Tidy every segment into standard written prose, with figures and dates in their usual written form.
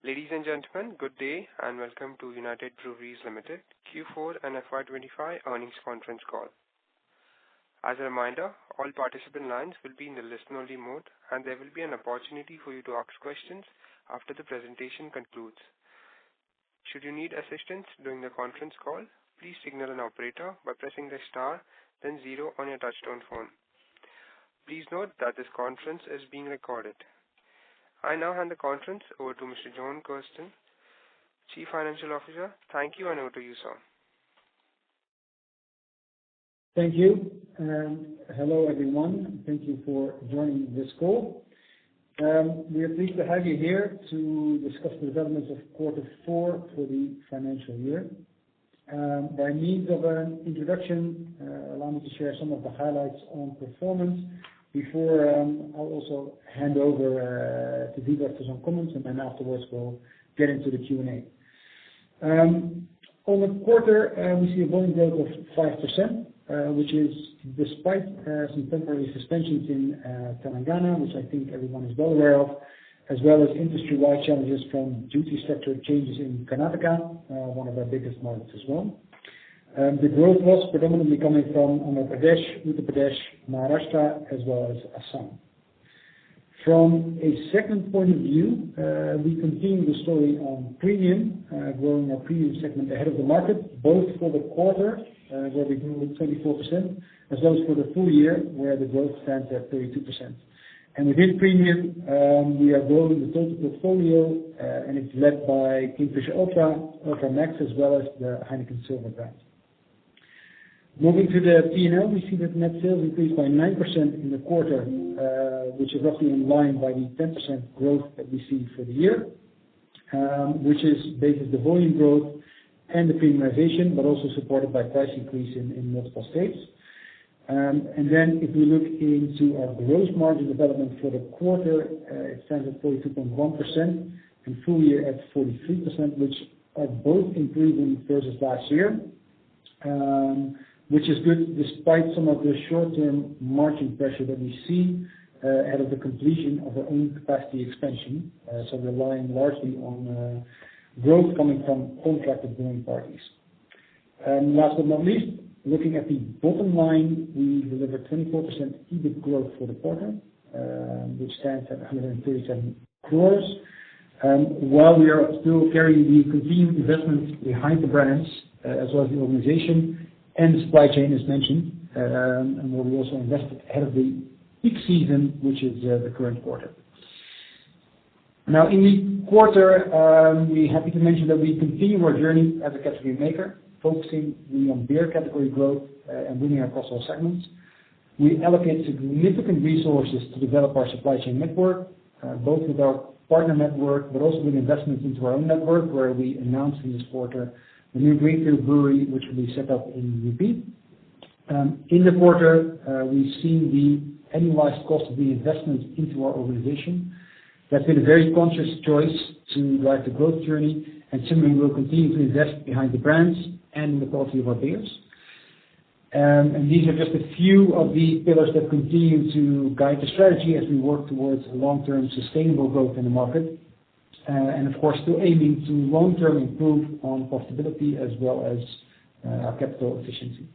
Ladies and gentlemen, good day and welcome to United Breweries Ltd. Q4 and FY’25 earnings conference call. As a reminder, all participant lines will be in the listen-only mode and there will be an opportunity for you to ask questions after the presentation concludes. Should you need assistance during the conference call, please signal an operator by pressing the star, then 0 on your touchtone phone. Please note that this conference is being recorded. I now hand the conference over to Mr. John Kirsten, Chief Financial Officer. Thank you and over to you, sir. Thank you. Hello everyone. Thank you for joining this call. We are pleased to have you here to discuss the developments of Q4 for the financial year. By means of an introduction, allow me to share some of the highlights on performance before I'll also hand over to Vivek for some comments, and then afterwards we'll get into the Q&A. On the quarter, we see a volume growth of 5%, which is despite some temporary suspensions in Telangana, which I think everyone is well aware of, as well as industry-wide challenges from duty structure changes in Karnataka, one of our biggest markets as well. The growth was predominantly coming from Andhra Pradesh, Uttar Pradesh, Maharashtra, as well as Assam. From a segment point of view, we continue the story on premium, growing our premium segment ahead of the market, both for the quarter, where we grew 24%, as well as for the full year, where the growth stands at 32%. And within premium, we are growing the total portfolio, and it's led by Kingfisher Ultra, Ultra Max, as well as the Heineken Silver brand. Moving to the P&L, we see that net sales increased by 9% in the quarter, which is roughly in line by the 10% growth that we see for the year, which is based the volume growth and the premiumization, but also supported by price increase in multiple states. And then if we look into our gross margin development for the quarter, it stands at 42.1% and full year at 43%, which are both improving versus last year. Which is good despite some of the short-term margin pressure that we see ahead of the completion of our own capacity expansion, so relying largely on growth coming from contracted brewing parties. And last but not least, looking at the bottom line, we delivered 24% EBIT growth for the quarter, which stands at 137 crores. While we are still carrying the continued investment behind the brands, as well as the organization, and the supply chain as mentioned, and where we also invested ahead of the peak season, which is the current quarter. Now in the quarter, we're happy to mention that we continue our journey as a category maker, focusing on beer category growth and winning across all segments. We allocate significant resources to develop our supply chain network, both with our partner network, but also with investments into our own network, where we announced in this quarter the new greenfield brewery, which will be set up in UP. In the quarter, we've seen the annualized cost of the investment into our organization. That's been a very conscious choice to drive the growth journey, and similarly we'll continue to invest behind the brands and the quality of our beers. And these are just a few of the pillars that continue to guide the strategy as we work towards long-term sustainable growth in the market. And of course, still aiming to long-term improve on profitability as well as our capital efficiency.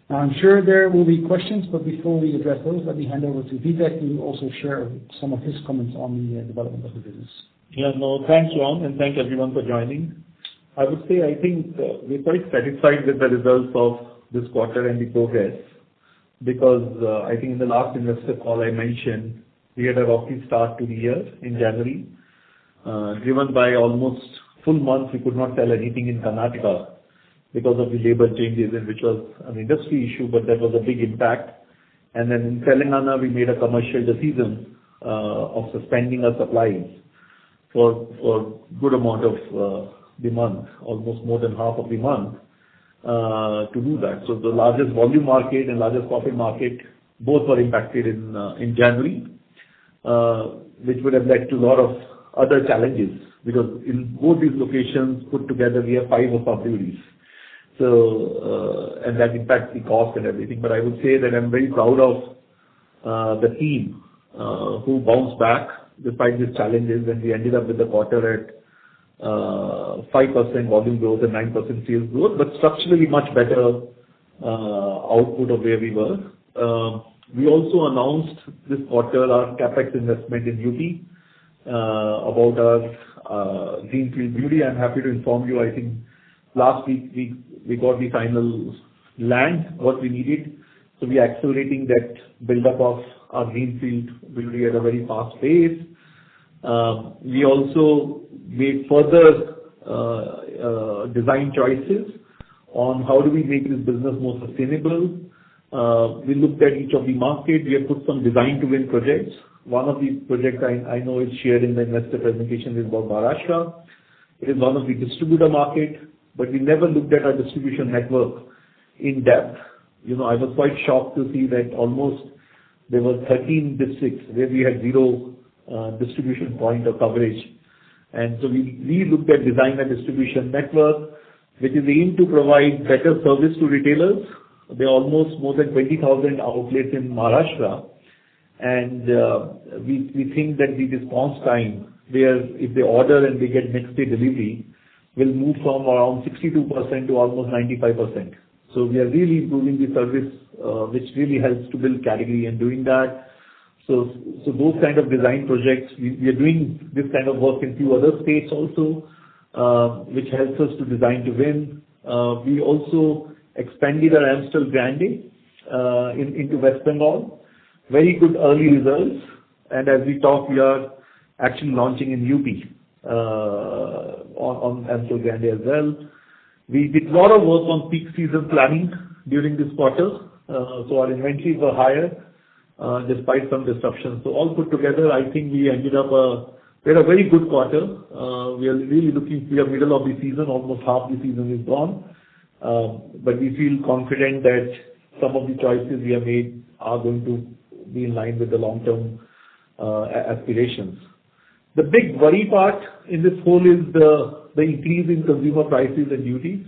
Now, I'm sure there will be questions, but before we address those, let me hand over to Vivek, who will also share some of his comments on the development of the business. Yeah, no, thanks, John, and thank everyone for joining. I would say I think we're quite satisfied with the results of this quarter and the progress, because I think in the last investor call I mentioned we had a rocky start to the year in January. Driven by almost full month, we could not sell anything in Karnataka because of the labor changes, which was an industry issue, but that was a big impact. And then in Telangana, we made a commercial decision of suspending our supplies for good amount of the month, almost more than half of the month, to do that. So the largest volume market and largest profit market both were impacted in January, which would have led to a lot of other challenges, because in both these locations put together we have 5 of our breweries. So and that impacts the cost and everything. But I would say that I'm very proud of the team who bounced back despite these challenges, and we ended up with the quarter at 5% volume growth and 9% sales growth, but structurally much better output of where we were. We also announced this quarter our CapEx investment in UP about our greenfield brewery. I'm happy to inform you, I think last week we got the final land what we needed. So we are accelerating that build-up of our greenfield brewery at a very fast pace. We also made further design choices on how do we make this business more sustainable. We looked at each of the market. We have put some design to win projects. One of the projects I know is shared in the investor presentation is about Maharashtra. It is one of the distributor market, but we never looked at our distribution network in depth. You know, I was quite shocked to see that almost there were 13 districts where we had zero distribution point of coverage. And so we looked at design and distribution network, which is aimed to provide better service to retailers. There are almost more than 20,000 outlets in Maharashtra, and we think that the response time, where if they order and they get next day delivery, will move from around 62% to almost 95%. So we are really improving the service, which really helps to build category and doing that. So those kind of design projects, we are doing this kind of work in few other states also, which helps us to design to win. We also expanded our Amstel Grande into West Bengal. Very good early results, and as we talk, we are actually launching in UP on Amstel Grande as well. We did a lot of work on peak season planning during this quarter, so our inventories were higher despite some disruptions. So all put together, I think we ended up we had a very good quarter. We are really looking. We are middle of the season, almost half the season is gone, but we feel confident that some of the choices we have made are going to be in line with the long-term aspirations. The big worry part in this whole is the increase in consumer prices and duties.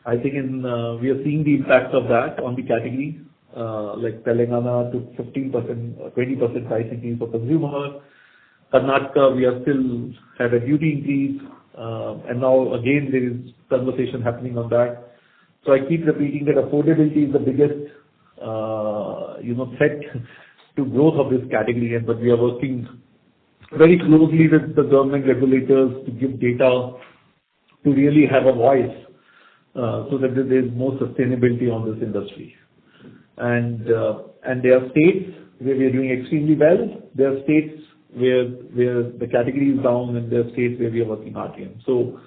I think we are seeing the impact of that on the category, like Telangana took 15%, 20% price increase for consumer. Karnataka, we are still had a duty increase, and now again there is conversation happening on that. So I keep repeating that affordability is the biggest, threat to growth of this category, but we are working very closely with the government regulators to give data to really have a voice, so that there is more sustainability on this industry. And there are states where we are doing extremely well. There are states where the category is down, and there are states where we are working RTM. So,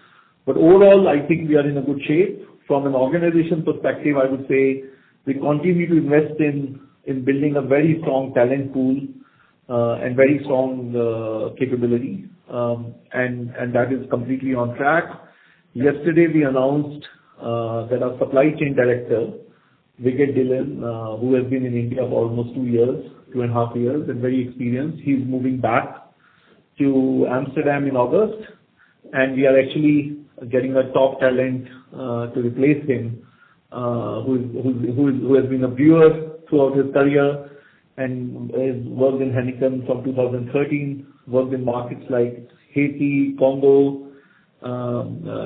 but overall, I think we are in a good shape. From an organization perspective, I would say we continue to invest in building a very strong talent pool and very strong capability, and that is completely on track. Yesterday, we announced that our supply chain director, Vijay Dillon, who has been in India for almost 2.5 years, and very experienced, he's moving back to Amsterdam in August, and we are actually getting a top talent to replace him, who has been a brewer throughout his career and has worked in Heineken from 2013, worked in markets like Haiti, Congo.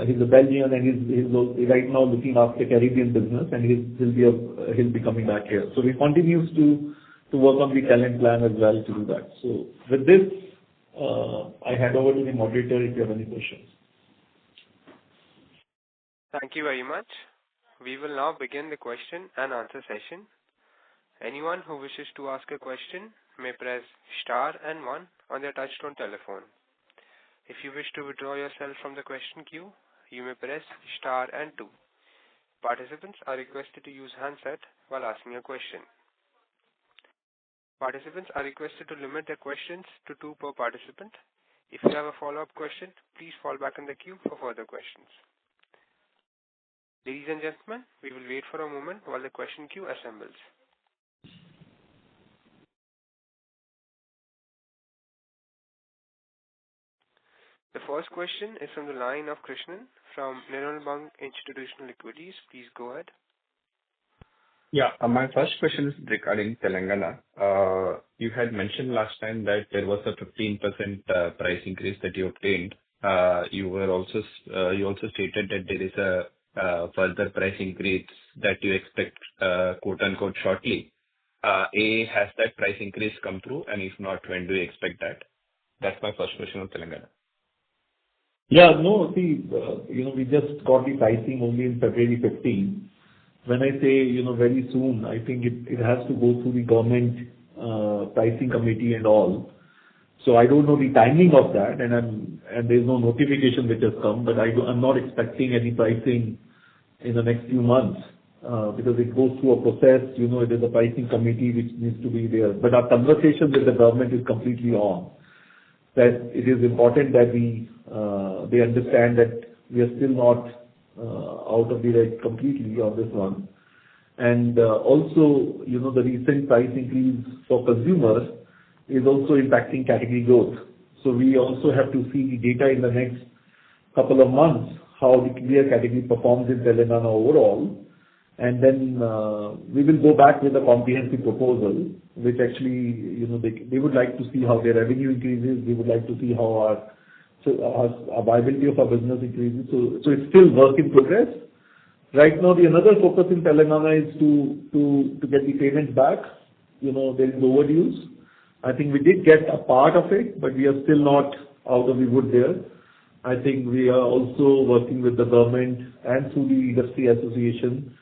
He's a Belgian, and he's right now looking after Caribbean business, and he'll be coming back here. So we continue to work on the talent plan as well to do that. So with this, I hand over to the moderator if you have any questions. Thank you very much. We will now begin the question and answer session. Anyone who wishes to ask a question may press star and 1 on their touchtone telephone. If you wish to withdraw yourself from the question queue, you may press star and 2. Participants are requested to use handset while asking a question. Participants are requested to limit their questions to 2 per participant. If you have a follow-up question, please fall back in the queue for further questions. Ladies and gentlemen, we will wait for a moment while the question queue assembles. The first question is from the line of Krishnan from Nirmal Bang Institutional Equities. Please go ahead. Yeah. My first question is regarding Telangana. You had mentioned last time that there was a 15% price increase that you obtained. You also stated that there is a further price increase that you expect, quote-unquote, "shortly." Has that price increase come through? And if not, when do you expect that? That's my first question on Telangana. Yeah, no, see, we just got the pricing only in February 15. When I say, very soon, I think it has to go through the government pricing committee and all. So I don't know the timing of that, and there's no notification which has come, but I'm not expecting any pricing in the next few months, because it goes through a process. It is a pricing committee which needs to be there. But our conversation with the government is completely on, that it is important that they understand that we are still not out of the red completely on this one. And also, the recent price increase for consumers is also impacting category growth. So we also have to see the data in the next couple of months, how the beer category performs in Telangana overall. And then we will go back with a comprehensive proposal, which actually, they would like to see how their revenue increases. We would like to see how our viability of our business increases. So it's still work in progress. Right now, the another focus in Telangana is to get the payments back. There is overdues. I think we did get a part of it, but we are still not out of the wood there. I think we are also working with the government and through the industry association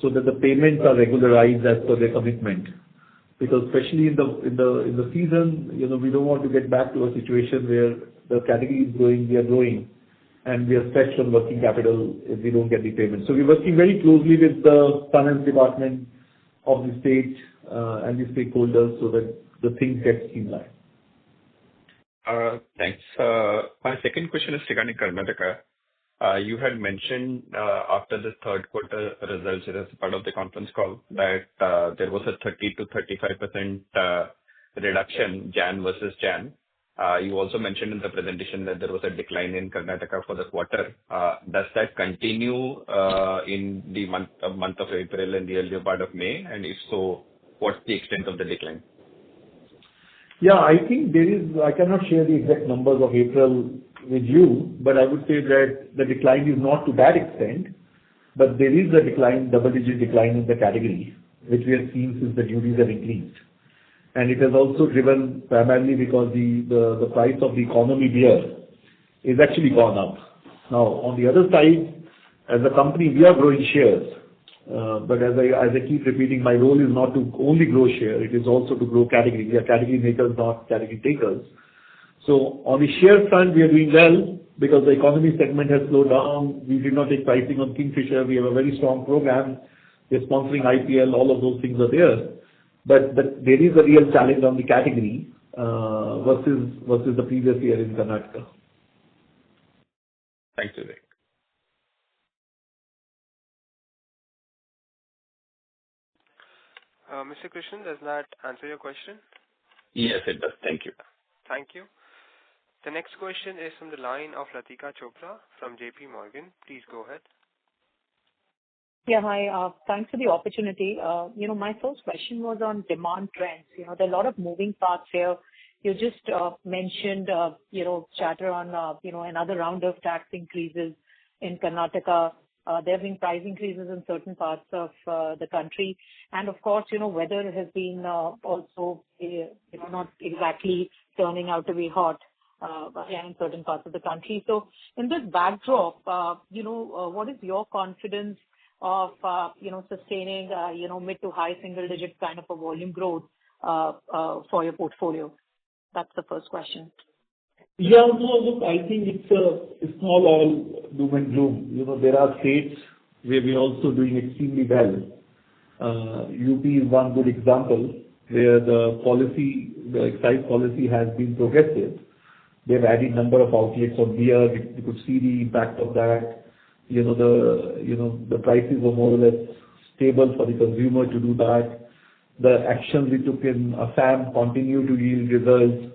so that the payments are regularized as per their commitment. Because especially in the season, we don't want to get back to a situation where the category is growing, we are growing, and we are stretched on working capital if we don't get the payment. So we're working very closely with the finance department of the state and the stakeholders so that the things get streamlined. Thanks. My second question is regarding Karnataka. You had mentioned after the third quarter results as part of the conference call that there was a 30 to 35% reduction Jan versus Jan. You also mentioned in the presentation that there was a decline in Karnataka for the quarter. Does that continue in the month of April and the earlier part of May? And if so, what's the extent of the decline? Yeah, I think I cannot share the exact numbers of April with you, but I would say that the decline is not to that extent, but there is a decline, double-digit decline in the category, which we have seen since the duties have increased. And it has also driven primarily because the price of the economy beer is actually gone up. Now, on the other side, as a company, we are growing shares. But as I keep repeating, my role is not to only grow share, it is also to grow category. We are category makers, not category takers. So on the share front, we are doing well because the economy segment has slowed down. We did not take pricing on Kingfisher. We have a very strong program. We are sponsoring IPL. All of those things are there. But there is a real challenge on the category versus the previous year in Karnataka. Thanks, Vivek. Mr. Krishnan, does that answer your question? Yes, it does. Thank you. Thank you. The next question is from the line of Latika Chopra from JP Morgan. Please go ahead. Yeah, hi. Thanks for the opportunity. My first question was on demand trends. There are a lot of moving parts here. You just mentioned, chatter on, another round of tax increases in Karnataka. There have been price increases in certain parts of the country. And of course, weather has been also, not exactly turning out to be hot in certain parts of the country. So in this backdrop, what is your confidence of, sustaining, mid to high single digit kind of a volume growth for your portfolio? That's the first question. Yeah, no, look, I think it's not all doom and gloom. There are states where we're also doing extremely well. UP is one good example where the excise policy has been progressive. They've added number of outlets of beer. We could see the impact of that. The prices were more or less stable for the consumer to do that. The actions we took in Assam continue to yield results.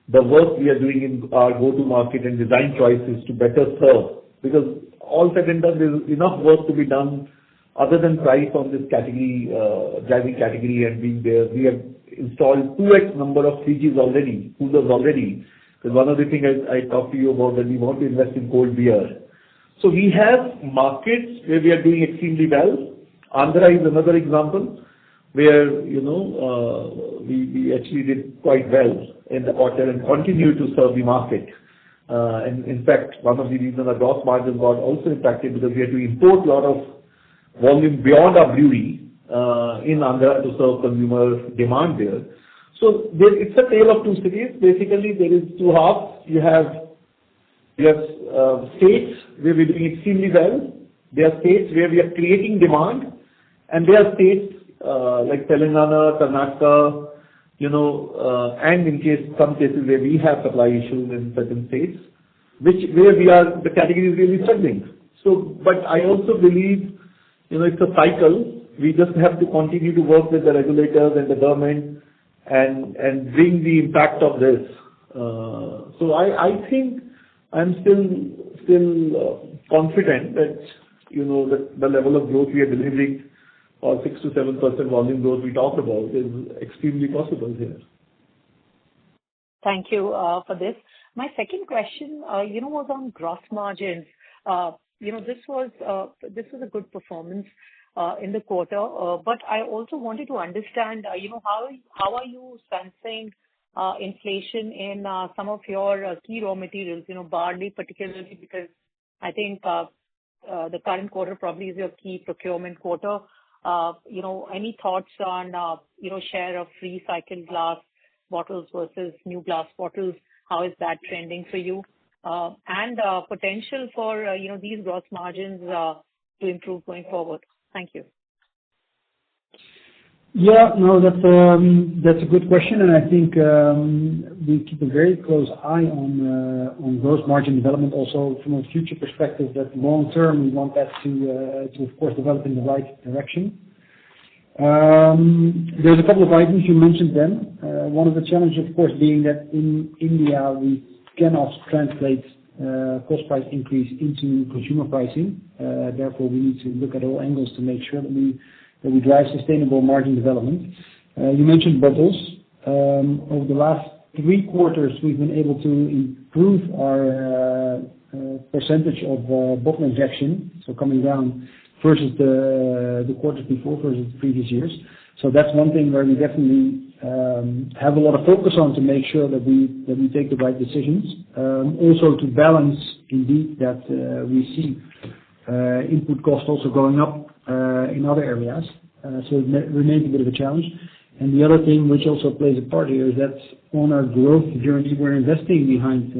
The work we are doing in our go-to-market and design choices to better serve, because all said and done, there's enough work to be done other than price on this category, driving category and being there. We have installed 2x number of fridges already, coolers already. Because one of the things I talked to you about that we want to invest in cold beer. So we have markets where we are doing extremely well. Andhra is another example where, we actually did quite well in the quarter and continue to serve the market. And in fact, one of the reasons our gross margin got also impacted because we had to import a lot of volume beyond our brewery in Andhra to serve consumer demand there. So it's a tale of two cities. Basically, there is two halves. You have states where we're doing extremely well. There are states where we are creating demand, and there are states like Telangana, Karnataka, and in some cases where we have supply issues in certain states, where the category is really struggling. So, but I also believe, it's a cycle. We just have to continue to work with the regulators and the government and bring the impact of this. So I think I'm still confident that, the level of growth we are delivering, or 6 to 7% volume growth we talked about, is extremely possible here. Thank you for this. My second question, was on gross margins. This was a good performance in the quarter, but I also wanted to understand, how are you sensing inflation in some of your key raw materials, barley particularly, because I think the current quarter probably is your key procurement quarter. Any thoughts on, share of recycled glass bottles versus new glass bottles? How is that trending for you? And potential for, these gross margins to improve going forward. Thank you. Yeah, no, that's a good question, and I think we keep a very close eye on gross margin development also from a future perspective, that long term we want that to of course develop in the right direction. There's a couple of items you mentioned then. One of the challenges, of course, being that in India we cannot translate cost price increase into consumer pricing. Therefore, we need to look at all angles to make sure that we drive sustainable margin development. You mentioned bottles. Over the last 3 quarters, we've been able to improve our percentage of bottle injection, so coming down versus the quarters before, versus the previous years. So that's one thing where we definitely have a lot of focus on to make sure that we take the right decisions. Also to balance indeed that we see input costs also going up in other areas. So it remains a bit of a challenge. And the other thing which also plays a part here is that on our growth journey we're investing behind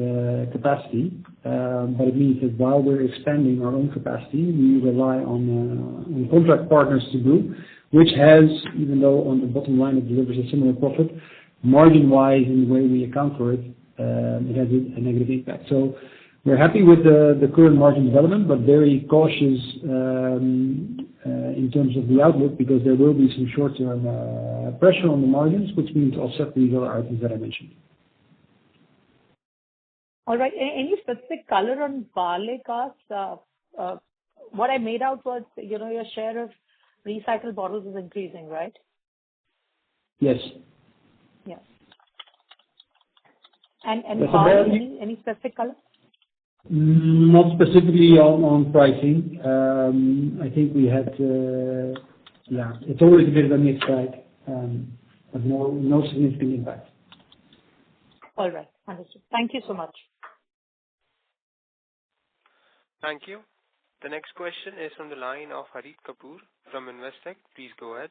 capacity, but it means that while we're expanding our own capacity, we rely on contract partners to do, which has, even though on the bottom line it delivers a similar profit, margin-wise in the way we account for it, it has a negative impact. So we're happy with the current margin development, but very cautious in terms of the outlook, because there will be some short-term pressure on the margins, which means offset these other items that I mentioned. All right. Any specific color on barley costs? What I made out was, your share of recycled bottles is increasing, right? Yes. Yeah. And barley, any specific color? Not specifically on pricing. I think we had, it's always a bit of a mixed bag, but no significant impact. All right, understood. Thank you so much. Thank you. The next question is from the line of Harit Kapoor from Investec. Please go ahead.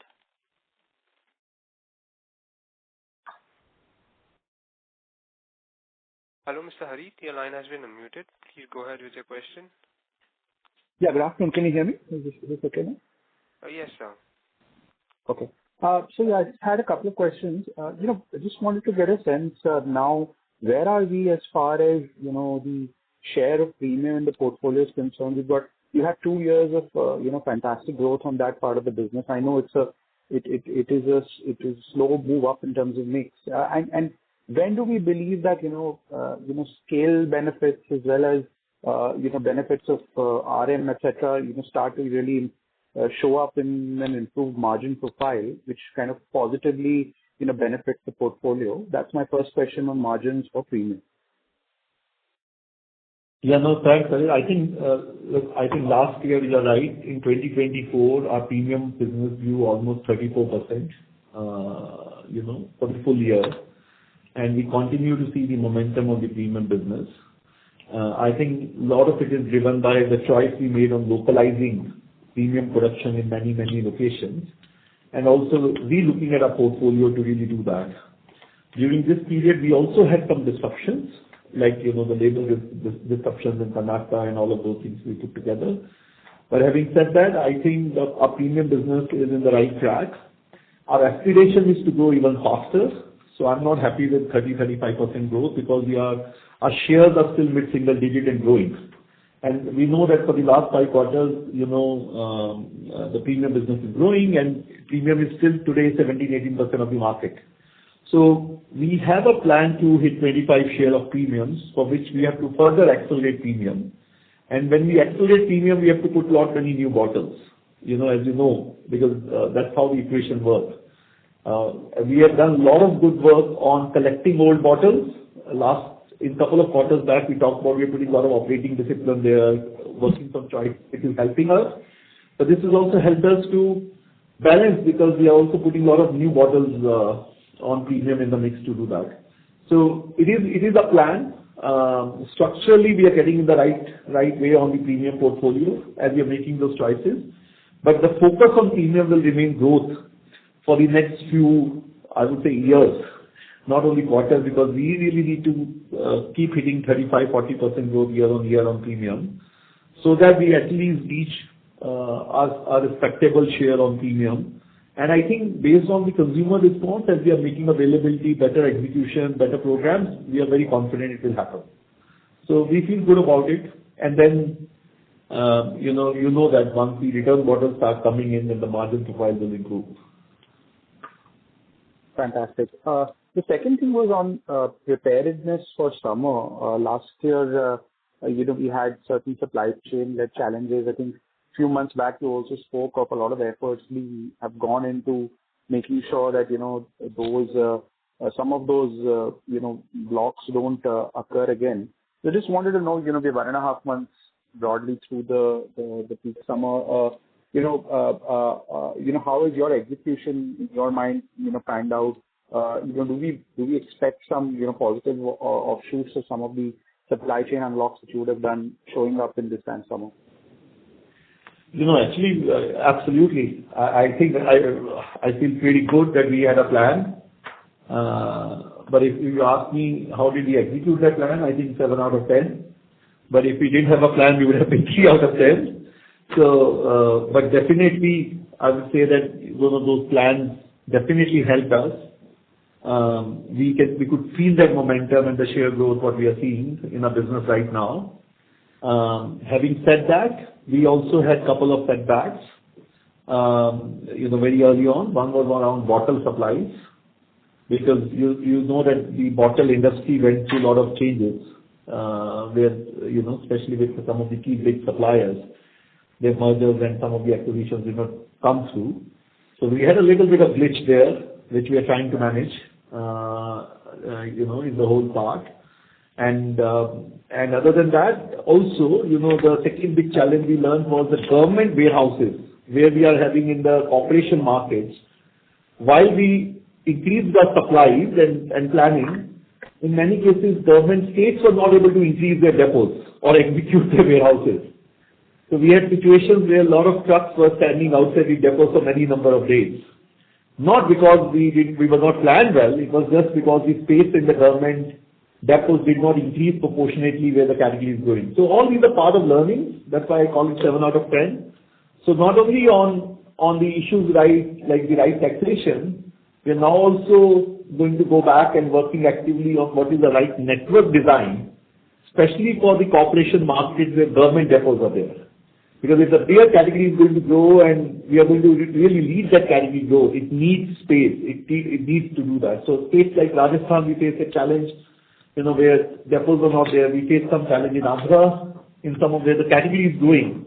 Hello, Mr. Harit, your line has been unmuted. Please go ahead with your question. Yeah, good afternoon. Can you hear me? Is this okay now? Yes, sir. Okay. So yeah, I just had a couple of questions. I just wanted to get a sense now, where are we as far as, the share of premium in the portfolio is concerned? You had 2 years of, fantastic growth on that part of the business. I know it is a slow move up in terms of mix. And when do we believe that, scale benefits as well as, benefits of RM, et cetera, start to really show up in an improved margin profile, which kind of positively, benefits the portfolio? That's my first question on margins for premium. Yeah, no, thanks, Salil. I think, look, I think last year you are right. In 2024, our premium business grew almost 34%, for the full year, and we continue to see the momentum of the premium business. I think a lot of it is driven by the choice we made on localizing premium production in many, many locations, and also re-looking at our portfolio to really do that. During this period, we also had some disruptions, like, the labor disruptions in Karnataka and all of those things we put together. But having said that, I think that our premium business is in the right track. Our aspiration is to grow even faster, so I'm not happy with 30-35% growth because our shares are still mid-single digit and growing. And we know that for the last 5 quarters, the premium business is growing, and premium is still today 17-18% of the market. So we have a plan to hit 25 share of premiums, for which we have to further accelerate premium. And when we accelerate premium, we have to put lot many new bottles, as you know, because that's how the equation works. We have done a lot of good work on collecting old bottles. In couple of quarters back, we talked about we're putting a lot of operating discipline there, working some choice. It is helping us. But this has also helped us to balance, because we are also putting a lot of new bottles on premium in the mix to do that. So it is a plan. Structurally, we are getting in the right way on the premium portfolio as we are making those choices. But the focus on premium will remain growth for the next few, I would say, years, not only quarters, because we really need to keep hitting 35-40% growth year on year on premium, so that we at least reach our respectable share on premium. And I think based on the consumer response, as we are making availability, better execution, better programs, we are very confident it will happen. So we feel good about it. And then, that once the return bottles start coming in, then the margin profile will improve. Fantastic. The second thing was on preparedness for summer. Last year, we had certain supply chain-led challenges. I think few months back, you also spoke of a lot of efforts we have gone into making sure that, those some of those, blocks don't occur again. So just wanted to know, we're 1.5 months broadly through the peak summer. How is your execution in your mind, panned out? Do we expect some, positive offshoots of some of the supply chain unlocks that you would have done showing up in this time summer? Actually, absolutely. I think I feel pretty good that we had a plan. But if you ask me, how did we execute that plan? I think 7 out of 10. But if we didn't have a plan, we would have been 3 out of 10. So, but definitely, I would say that one of those plans definitely helped us. We could feel that momentum and the share growth what we are seeing in our business right now. Having said that, we also had a couple of setbacks, very early on. One was around bottle supplies, because you know that the bottle industry went through a lot of changes, where, especially with some of the key big suppliers, their mergers and some of the acquisitions did not come through. So we had a little bit of glitch there, which we are trying to manage, in the whole part. And other than that, also, the second big challenge we learned was the government warehouses, where we are having in the corporation markets. While we increased our supplies and planning, in many cases, government states were not able to increase their depots or execute their warehouses. So we had situations where a lot of trucks were standing outside the depots for many number of days. Not because we were not planned well, it was just because the space in the government depots did not increase proportionately where the category is going. So all these are part of learning. That's why I call it 7 out of 10. So not only on the issues like the right taxation, we are now also going to go back and working actively on what is the right network design, especially for the corporation markets where government depots are there. Because if the beer category is going to grow and we are going to really lead that category growth, it needs space. It needs to do that. So states like Rajasthan, we face a challenge, where depots are not there. We face some challenge in Andhra, in some of where the category is growing.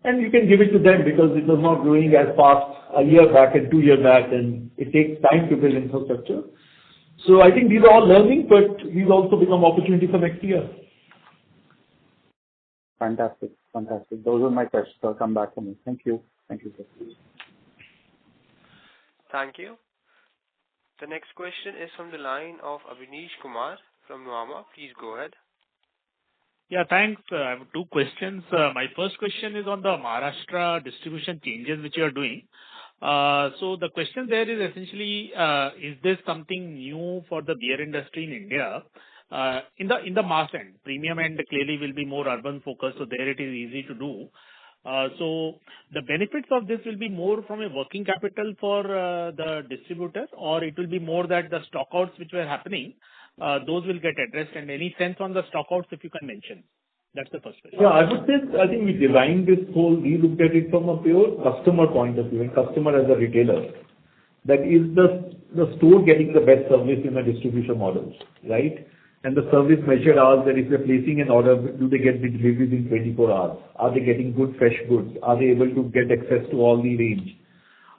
and you can give it to them because it was not growing as fast a year back and 2 years back, and it takes time to build infrastructure. So I think these are all learning, but these also become opportunity for next year. Fantastic. Fantastic. Those are my questions. I'll come back to me. Thank you. Thank you, sir. Thank you. The next question is from the line of Abhinish Kumar from Nuvama. Please go ahead. Yeah, thanks. I have two questions. My first question is on the Maharashtra distribution changes which you are doing. So the question there is essentially, is this something new for the beer industry in India? In the mass end, premium end clearly will be more urban focused, so there it is easy to do. So the benefits of this will be more from a working capital for the distributor, or it will be more that the stockouts which were happening, those will get addressed. And any sense on the stockouts if you can mention? That's the first question. Yeah, I would say, I think we designed this whole, we looked at it from a pure customer point of view, and customer as a retailer. That is the store getting the best service in the distribution models, right? And the service measured hours, that if they're placing an order, do they get the deliveries in 24 hours? Are they getting good fresh goods? Are they able to get access to all the range?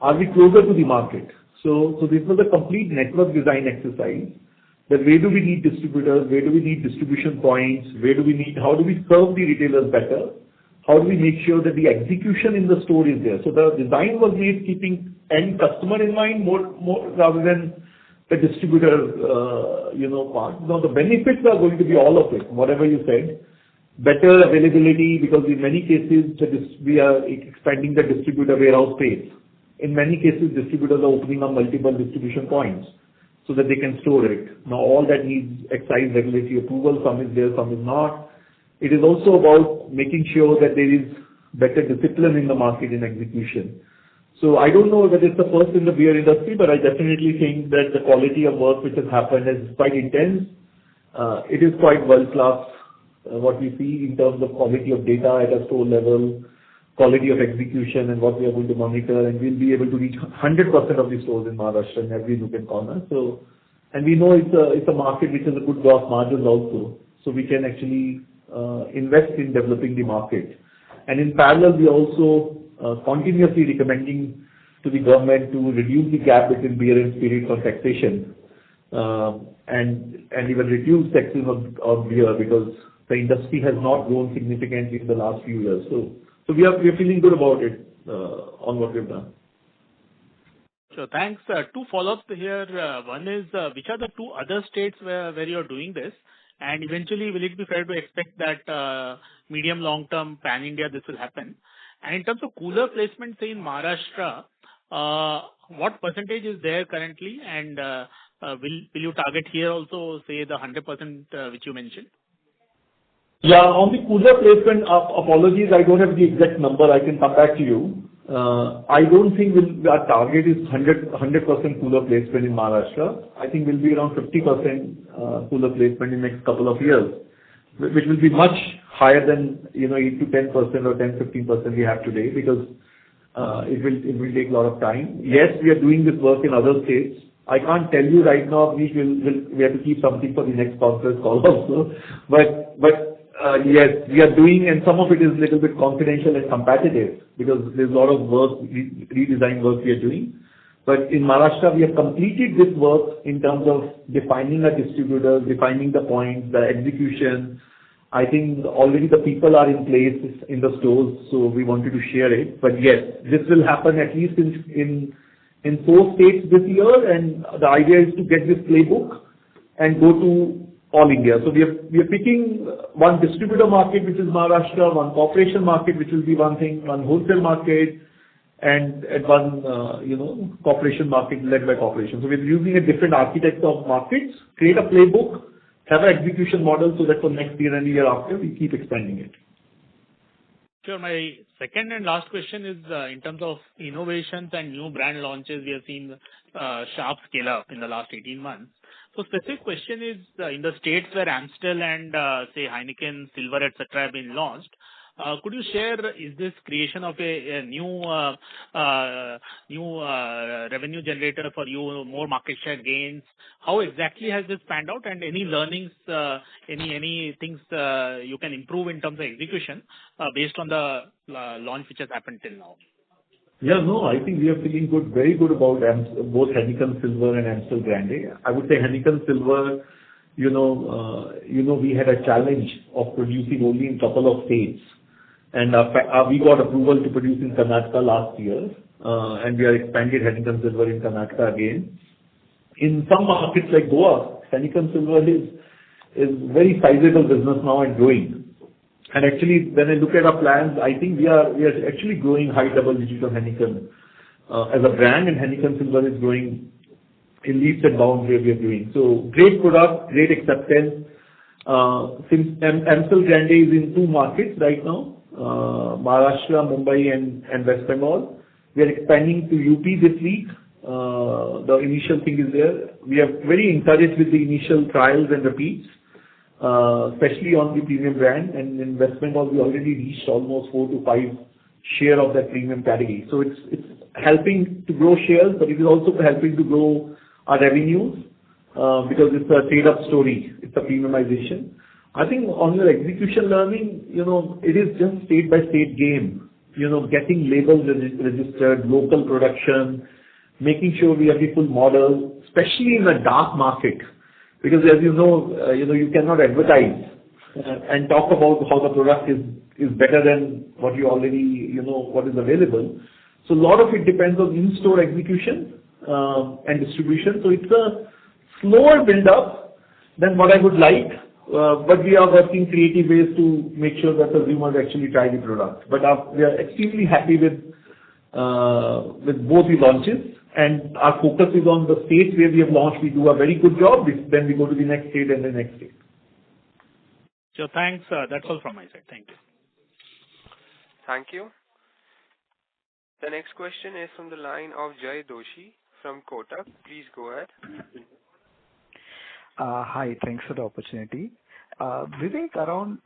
Are we closer to the market? So this was a complete network design exercise. That where do we need distributors? Where do we need distribution points? How do we serve the retailers better? How do we make sure that the execution in the store is there? So the design was made keeping end customer in mind more rather than the distributor, part. Now the benefits are going to be all of it, whatever you said. Better availability, because in many cases we are expanding the distributor warehouse space. In many cases, distributors are opening up multiple distribution points so that they can store it. Now all that needs excise regulatory approval. Some is there, some is not. It is also about making sure that there is better discipline in the market in execution. So I don't know whether it's the first in the beer industry, but I definitely think that the quality of work which has happened is quite intense. It is quite world-class, what we see in terms of quality of data at a store level, quality of execution and what we are going to monitor, and we'll be able to reach 100% of the stores in Maharashtra in every nook and corner. So, and we know it's a market which has a good gross margins also, so we can actually invest in developing the market. And in parallel, we are also continuously recommending to the government to reduce the gap between beer and spirits on taxation, and even reduce taxes of beer, because the industry has not grown significantly in the last few years. So we are feeling good about it on what we've done. Sure, thanks. Two follow-ups here. One is, which are the two other states where you're doing this? And eventually, will it be fair to expect that medium long term pan India this will happen? And in terms of cooler placement, say in Maharashtra, what percentage is there currently? And will you target here also, say the 100% which you mentioned? Yeah, on the cooler placement, apologies, I don't have the exact number. I can come back to you. I don't think our target is 100% cooler placement in Maharashtra. I think we'll be around 50% cooler placement in the next couple of years, which will be much higher than 8 to 10% or 10-15% we have today, because it will take a lot of time. Yes, we are doing this work in other states. I can't tell you right now. We have to keep something for the next conference call also. But yes, we are doing, and some of it is a little bit confidential and competitive because there's a lot of work, redesign work we are doing. But in Maharashtra, we have completed this work in terms of defining our distributors, defining the points, the execution. I think already the people are in place in the stores, so we wanted to share it. But yes, this will happen at least in 4 states this year, and the idea is to get this playbook and go to all India. So we are picking one distributor market, which is Maharashtra, one corporation market, which will be one thing, one wholesale market, and one corporation market led by corporation. So we're using a different architecture of markets, create a playbook, have an execution model, so that for next year and the year after we keep expanding it. Sure. My second and last question is in terms of innovations and new brand launches. We have seen sharp scale up in the last 18 months. So specific question is in the states where Amstel and say Heineken, Silver, etc. have been launched, Could you share, is this creation of a new revenue generator for you, more market share gains? How exactly has this panned out, and any learnings, any things you can improve in terms of execution based on the launch which has happened till now? Yeah, no, I think we are feeling good, very good about both Heineken Silver and Amstel Grande. I would say Heineken Silver, we had a challenge of producing only in couple of states. And we got approval to produce in Karnataka last year, and we are expanded Heineken Silver in Karnataka again. In some markets like Goa, Heineken Silver is very sizable business now and growing. And actually, when I look at our plans, I think we are actually growing high double digits of Heineken as a brand, and Heineken Silver is growing in leaps and bounds where we are doing. So great product, great acceptance. Since Amstel Grande is in 2 markets right now, Maharashtra, Mumbai, and West Bengal. We are expanding to UP this week. The initial thing is there. We are very encouraged with the initial trials and repeats, especially on the premium brand. And in West Bengal, we already reached almost 4 to 5 share of that premium category. So it's helping to grow shares, but it is also helping to grow our revenues because it's a trade-up story. It's a premiumization. I think on your execution learning, it is just state-by-state game. Getting labels registered, local production, making sure we have the full model, especially in the dark market. Because as you cannot advertise and talk about how the product is better than what you already, what is available. So a lot of it depends on in-store execution and distribution. So it's a slower build-up than what I would like, but we are working creative ways to make sure that consumers actually try the product. But we are extremely happy with both the launches. And our focus is on the states where we have launched. We do a very good job. Then we go to the next state and the next state. So thanks. That's all from my side. Thank you. Thank you. The next question is from the line of Jay Doshi from Kotak. Please go ahead. Hi, thanks for the opportunity. Vivek, around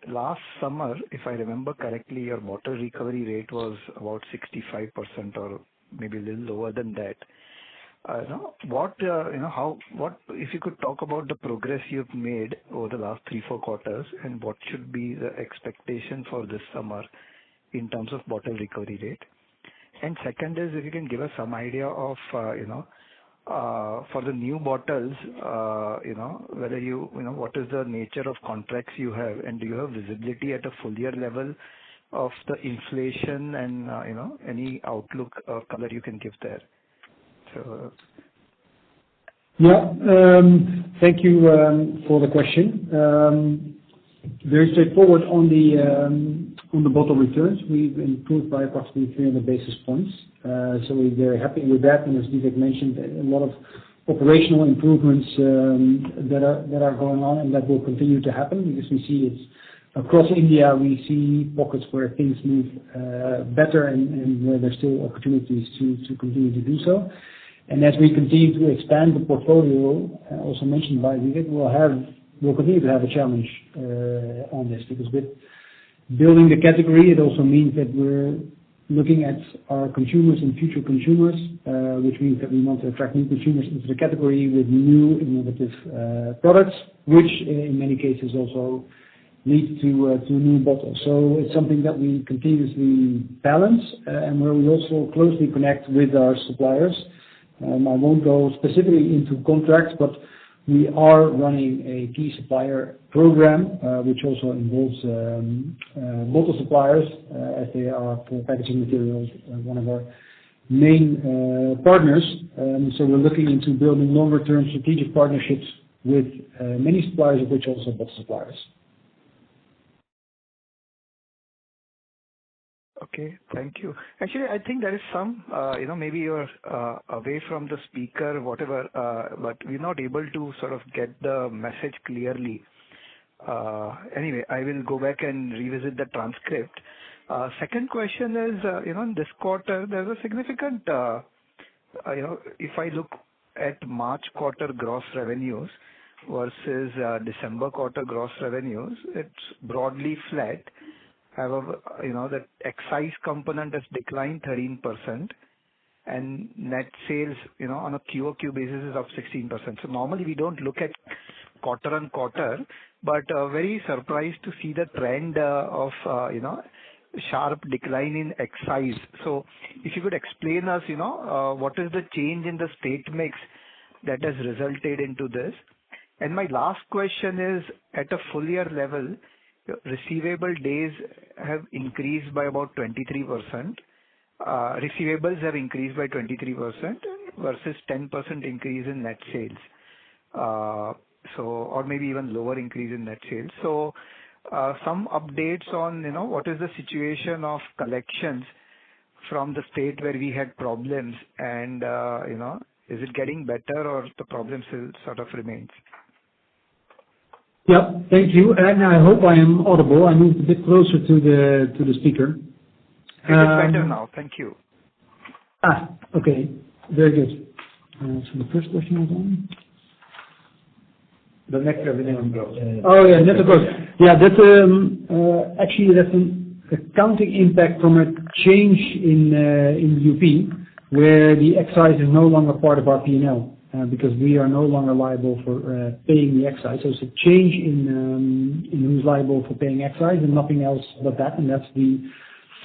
last summer, if I remember correctly, your bottle recovery rate was about 65% or maybe a little lower than that. If you could talk about the progress you've made over the last 3-4 quarters, and what should be the expectation for this summer in terms of bottle recovery rate? And second is, if you can give us some idea of, for the new bottles, whether what is the nature of contracts you have, and do you have visibility at a full year level of the inflation and, any outlook or color you can give there? So. Yeah, thank you for the question. Very straightforward on the bottle returns. We've improved by approximately 300 basis points. So we're very happy with that. And as Vivek mentioned, a lot of operational improvements that are going on, and that will continue to happen because we see it's across India. We see pockets where things move better and where there's still opportunities to continue to do so. And as we continue to expand the portfolio, also mentioned by Vivek, we'll continue to have a challenge on this, because with building the category, it also means that we're looking at our consumers and future consumers, which means that we want to attract new consumers into the category with new innovative products, which in many cases also leads to new bottles. So it's something that we continuously balance, and where we also closely connect with our suppliers. I won't go specifically into contracts, but we are running a key supplier program, which also involves bottle suppliers, as they are for packaging materials, one of our main partners. So we're looking into building longer-term strategic partnerships with many suppliers, of which also bottle suppliers. Okay, thank you. Actually, I think there is some, maybe you're away from the speaker, whatever, but we're not able to sort of get the message clearly. Anyway, I will go back and revisit the transcript. Second question is, in this quarter, there's a significant, if I look at March quarter gross revenues, versus December quarter gross revenues, it's broadly flat. However, the excise component has declined 13%, and net sales, on a QOQ basis is up 16%. So normally we don't look at quarter on quarter, but very surprised to see the trend of sharp decline in excise. So if you could explain us, what is the change in the state mix that has resulted into this? And my last question is, at a full year level, receivable days have increased by about 23%. Receivables have increased by 23% versus 10% increase in net sales. Or maybe even lower increase in net sales. So some updates on, what is the situation of collections from the state where we had problems, and, is it getting better or the problem still sort of remains? Yeah, thank you. And I hope I am audible. I moved a bit closer to the speaker. It is better now. Thank you. Okay. Very good. So the first question was on? The net revenue and growth. Oh, yeah, net growth. Yeah, that's actually an accounting impact from a change in UP, where the excise is no longer part of our P&L, because we are no longer liable for paying the excise. So it's a change in who's liable for paying excise and nothing else but that, and that's the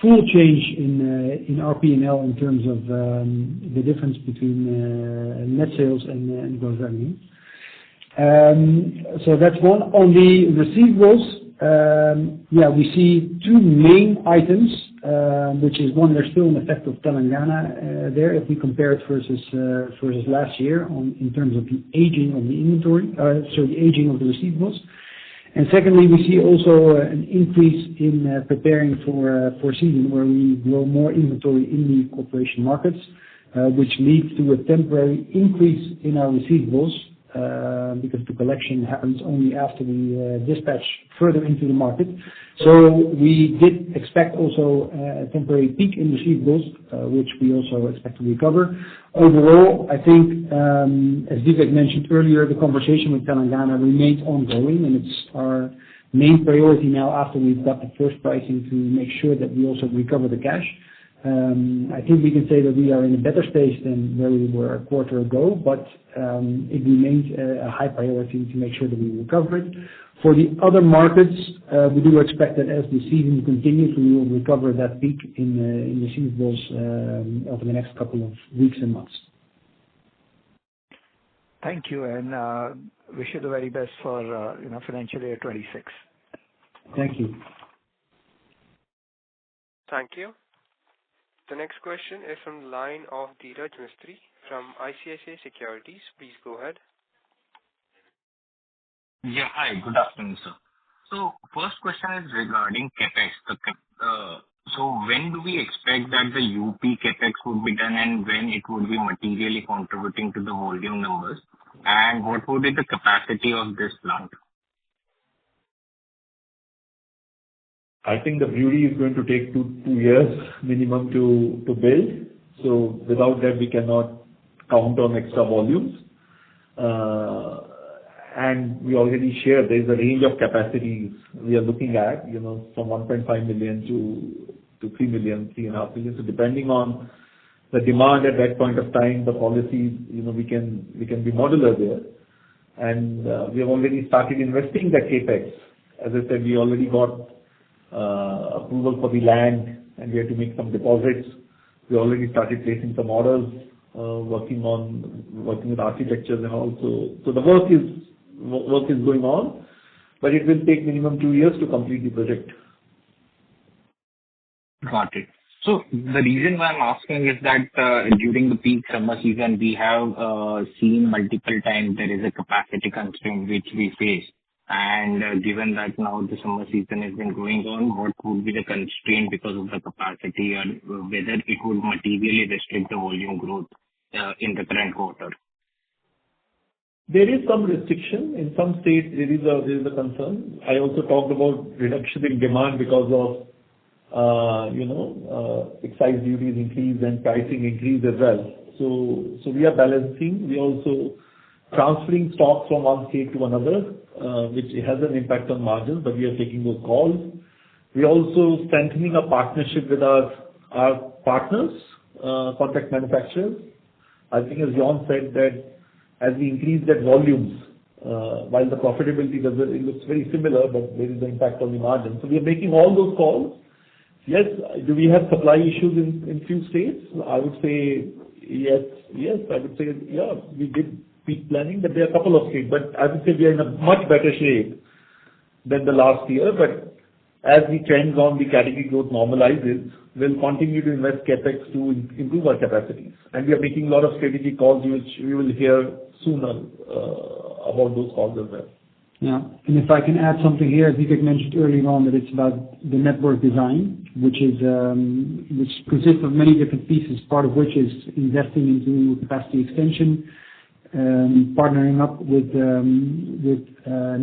full change in our P&L in terms of the difference between net sales and gross revenue. So that's one. On the receivables, we see two main items, which is one, there's still an effect of Telangana there if we compare it versus last year in terms of the aging of the inventory, the aging of the receivables. And secondly, we see also an increase in preparing for season, where we grow more inventory in the corporation markets, which leads to a temporary increase in our receivables, because the collection happens only after we dispatch further into the market. So we did expect also a temporary peak in receivables, which we also expect to recover. Overall, I think, as Vivek mentioned earlier, the conversation with Telangana remains ongoing, and it's our main priority now after we've got the first pricing to make sure that we also recover the cash. I think we can say that we are in a better stage than where we were a quarter ago, but it remains a high priority to make sure that we recover it. For the other markets, we do expect that as the season continues, we will recover that peak in receivables over the next couple of weeks and months. Thank you, and wish you the very best for financial year 26. Thank you. Thank you. The next question is from the line of Dheeraj Mistry from ICICI Securities. Please go ahead. Yeah, hi. Good afternoon, sir. So first question is regarding CapEx. So when do we expect that the UP CapEx would be done, and when it would be materially contributing to the volume numbers? And what would be the capacity of this plant? I think the brewery is going to take 2 years minimum to build. So without that, we cannot count on extra volumes. And we already shared there is a range of capacities we are looking at, from 1.5 million to 3 million, 3.5 million. So depending on the demand at that point of time, the policies, we can be modular there. And we have already started investing the capex. As I said, we already got approval for the land, and we have to make some deposits. We already started placing some orders, working with architectures and all. So the work is going on, but it will take minimum 2 years to complete the project. Got it. So the reason why I'm asking is that during the peak summer season, we have seen multiple times there is a capacity constraint which we face. And given that now the summer season has been going on, what would be the constraint because of the capacity, and whether it would materially restrict the volume growth in the current quarter? There is some restriction. In some states, there is a concern. I also talked about reduction in demand because of excise duties increase and pricing increase as well. So we are balancing. We also transferring stock from one state to another, which has an impact on margins, but we are taking those calls. We are also strengthening our partnership with our partners, contract manufacturers. I think as Jan said that as we increase that volumes, while the profitability it looks very similar, but there is an impact on the margin. So we are making all those calls. Yes, do we have supply issues in few states? I would say yes. I would say, yeah, we did peak planning, but there are a couple of states. But I would say we are in a much better shape than the last year. But as the trends on the category growth normalizes, we'll continue to invest CapEx to improve our capacities. And we are making a lot of strategic calls, which we will hear sooner about those calls as well. Yeah. And if I can add something here, Vivek mentioned earlier on that it's about the network design, which consists of many different pieces, part of which is investing into capacity extension, partnering up with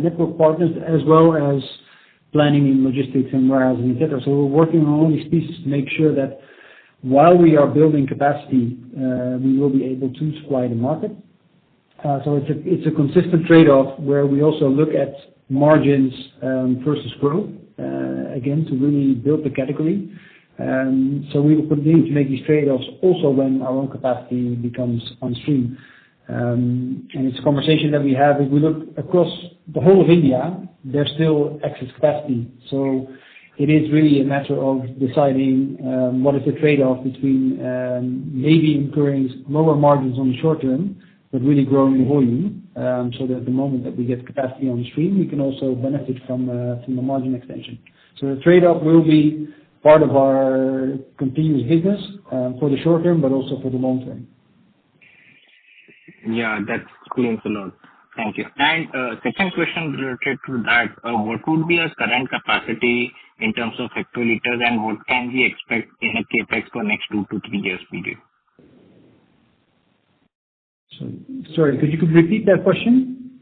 network partners, as well as planning in logistics and warehousing, etc. So we're working on all these pieces to make sure that while we are building capacity, we will be able to supply the market. So it's a consistent trade-off where we also look at margins versus growth, again, to really build the category. So we will continue to make these trade-offs also when our own capacity becomes on stream. And it's a conversation that we have. If we look across the whole of India, there's still excess capacity. So it is really a matter of deciding what is the trade-off between maybe incurring lower margins on the short term, but really growing the volume, so that the moment that we get capacity on stream, we can also benefit from the margin extension. So the trade-off will be part of our continuous business for the short term, but also for the long term. Yeah, that explains a lot. Thank you. And second question related to that, what would be our current capacity in terms of hectoliters, and what can we expect in a capex for next 2 to 3 years period? Sorry, could you repeat that question?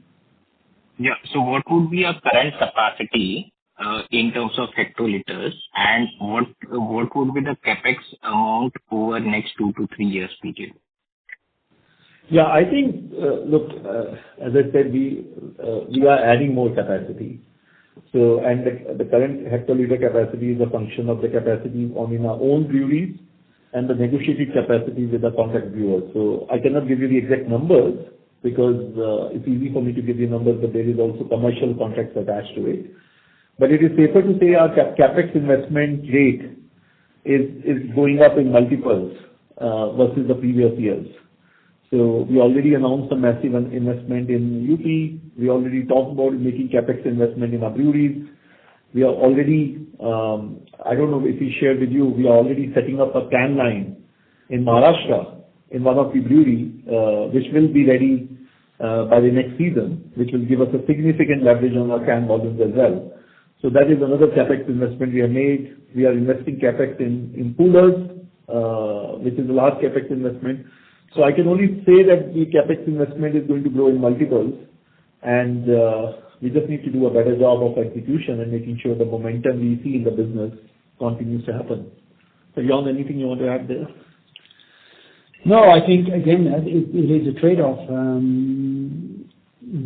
Yeah. So what would be our current capacity in terms of hectoliters, and what would be the capex amount over next 2 to 3 years period? Yeah, I think, look, as I said, we are adding more capacity. So, and the current hectoliter capacity is a function of the capacity in our own breweries and the negotiated capacity with the contract brewers. So I cannot give you the exact numbers because it's easy for me to give you numbers, but there is also commercial contracts attached to it. But it is safer to say our capex investment rate is going up in multiples versus the previous years. So we already announced a massive investment in UP. We already talked about making capex investment in our breweries. We are already, I don't know if we shared with you, we are already setting up a can line in Maharashtra in one of the breweries, which will be ready by the next season, which will give us a significant leverage on our can volumes as well. So that is another capex investment we have made. We are investing capex in coolers, which is a large capex investment. So I can only say that the capex investment is going to grow in multiples, and we just need to do a better job of execution and making sure the momentum we see in the business continues to happen. So Jan, anything you want to add there? No, I think again it is a trade-off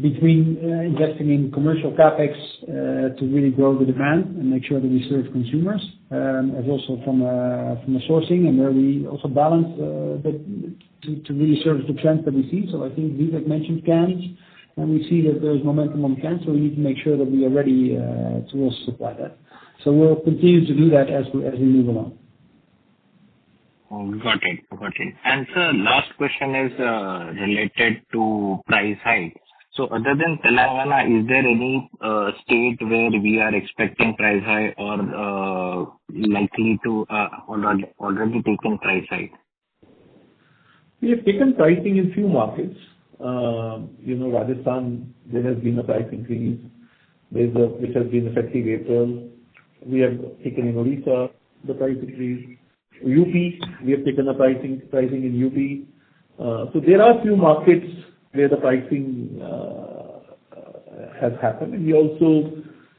between investing in commercial capex to really grow the demand and make sure that we serve consumers, as also from a sourcing, and where we also balance to really service the trends that we see. So I think Vivek mentioned cans, and we see that there's momentum on cans, so we need to make sure that we are ready to also supply that. So we'll continue to do that as we move along. Got it. And sir, last question is related to price hike. So other than Telangana, is there any state where we are expecting price hike or likely to already taken price hike? We have taken pricing in few markets. Rajasthan, there has been a price increase, which has been effective April. We have taken in Odisha the price increase. UP, we have taken a pricing in UP. So there are few markets where the pricing has happened, and we also,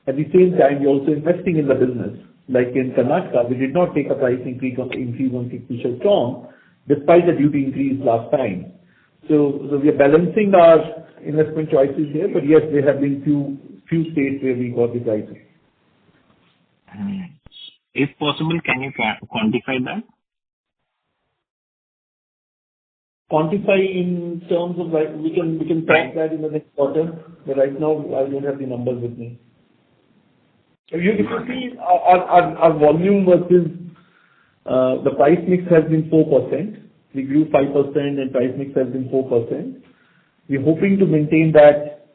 at the same time, we also investing in the business. Like in Karnataka, we did not take a price increase on Kingfisher Strong, despite the duty increase last time. So we are balancing our investment choices here, but yes, there have been few states where we got the pricing. If possible, can you quantify that? Quantify in terms of like, we can track that in the next quarter, but right now I don't have the numbers with me. If you see our volume versus the price mix has been 4%. We grew 5% and price mix has been 4%. We're hoping to maintain that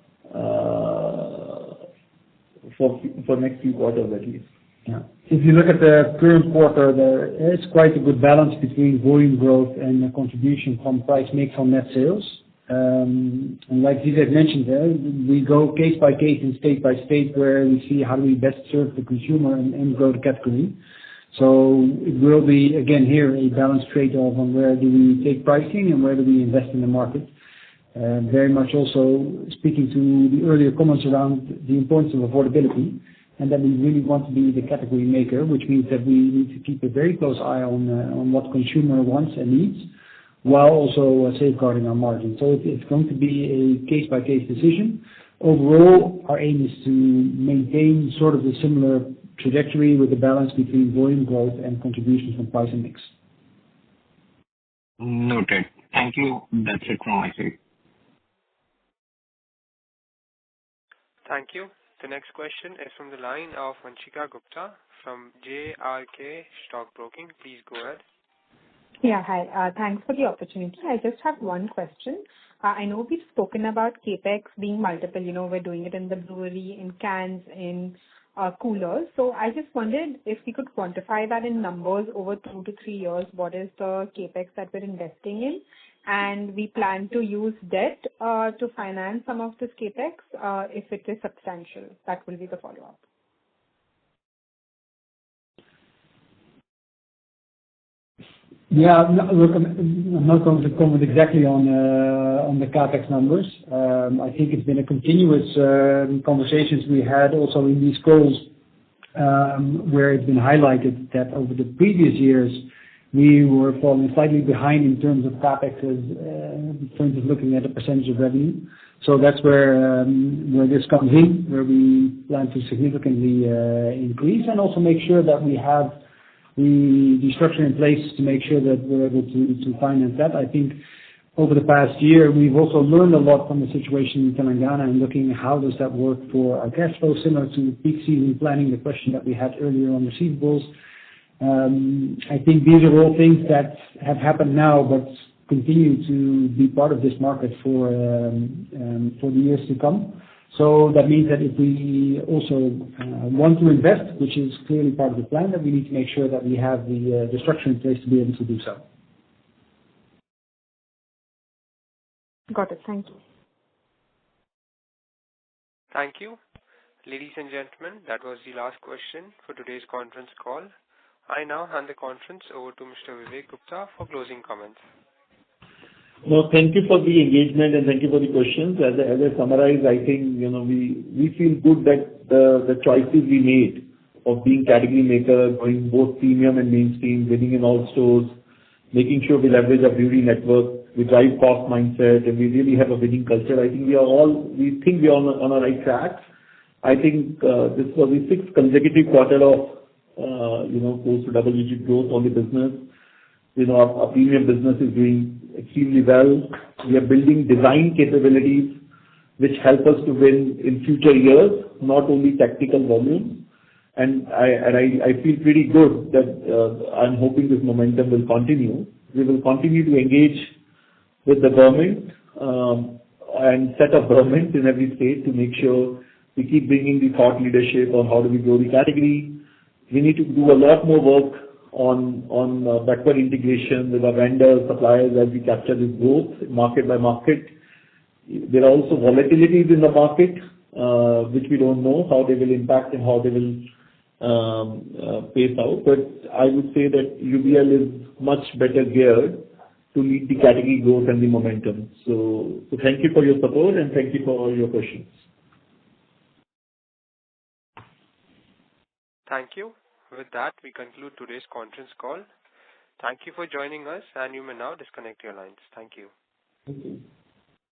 for next few quarters at least. Yeah. If you look at the current quarter, there is quite a good balance between volume growth and the contribution from price mix on net sales. And like Vivek mentioned there, we go case by case and state by state where we see how do we best serve the consumer and grow the category. So it will be, again, here, a balanced trade-off on where do we take pricing and where do we invest in the market. Very much also speaking to the earlier comments around the importance of affordability, and that we really want to be the category maker, which means that we need to keep a very close eye on what consumer wants and needs, while also safeguarding our margin. So it's going to be a case-by-case decision. Overall, our aim is to maintain sort of a similar trajectory with the balance between volume growth and contributions from price and mix. Noted. Thank you. That's it from my side. Thank you. The next question is from the line of Vanshika Gupta from JRK Stockbroking. Please go ahead. Yeah, hi. Thanks for the opportunity. I just have one question. I know we've spoken about CapEx being multiple. We're doing it in the brewery, in cans, in coolers. So I just wondered if we could quantify that in numbers over 2 to 3 years. What is the CapEx that we're investing in? And we plan to use debt to finance some of this CapEx if it is substantial. That will be the follow-up. Yeah, look, I'm not going to comment exactly on the CapEx numbers. I think it's been a continuous conversations we had also in these calls, where it's been highlighted that over the previous years we were falling slightly behind in terms of CapEx in terms of looking at the percentage of revenue. So that's where this comes in, where we plan to significantly increase and also make sure that we have the structure in place to make sure that we're able to finance that. I think over the past year, we've also learned a lot from the situation in Telangana and looking at how does that work for our cash flow, similar to peak season planning, the question that we had earlier on receivables. I think these are all things that have happened now, but continue to be part of this market for the years to come. So that means that if we also want to invest, which is clearly part of the plan, that we need to make sure that we have the structure in place to be able to do so. Got it. Thank you. Thank you. Ladies and gentlemen, that was the last question for today's conference call. I now hand the conference over to Mr. Vivek Gupta for closing comments. No, thank you for the engagement and thank you for the questions. As I summarize, I think we feel good that the choices we made of being category maker, going both premium and mainstream, winning in all stores, making sure we leverage our brewery network, we drive cost mindset, and we really have a winning culture. I think we think we are on a right track. I think this was the 6th consecutive quarter of close to double-digit growth on the business. Our premium business is doing extremely well. We are building design capabilities which help us to win in future years, not only tactical volume. And I feel pretty good that I'm hoping this momentum will continue. We will continue to engage with the government and set up government in every state to make sure we keep bringing the thought leadership on how do we grow the category. We need to do a lot more work on backward integration with our vendors, suppliers as we capture this growth market by market. There are also volatilities in the market which we don't know how they will impact and how they will pace out. But I would say that UBL is much better geared to lead the category growth and the momentum. So thank you for your support and thank you for all your questions. Thank you. With that, we conclude today's conference call. Thank you for joining us, and you may now disconnect your lines. Thank you. Thank you.